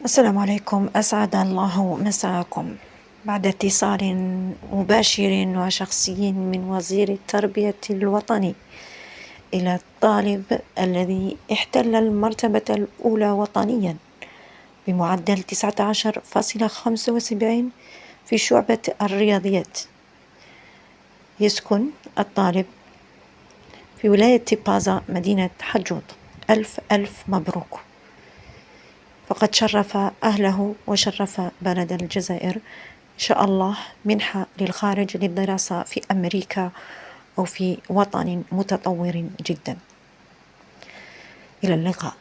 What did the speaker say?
السلام عليكم، أسعد الله مساءكم. بعد اتصال مباشر وشخصي من وزير التربية الوطني إلى الطالب الذي احتل المرتبة الأولى وطنيا بمعدل 19.75 في شعبة الرياضيات. يسكن الطالب في ولاية بازا مدينة حجوط. ألف مبروك، فقد شرف أهله وشرف بلد الجزائر. إن شاء الله منحة للخارج للدراسة في أمريكا أو في وطن متطور جدا. إلى اللقاء.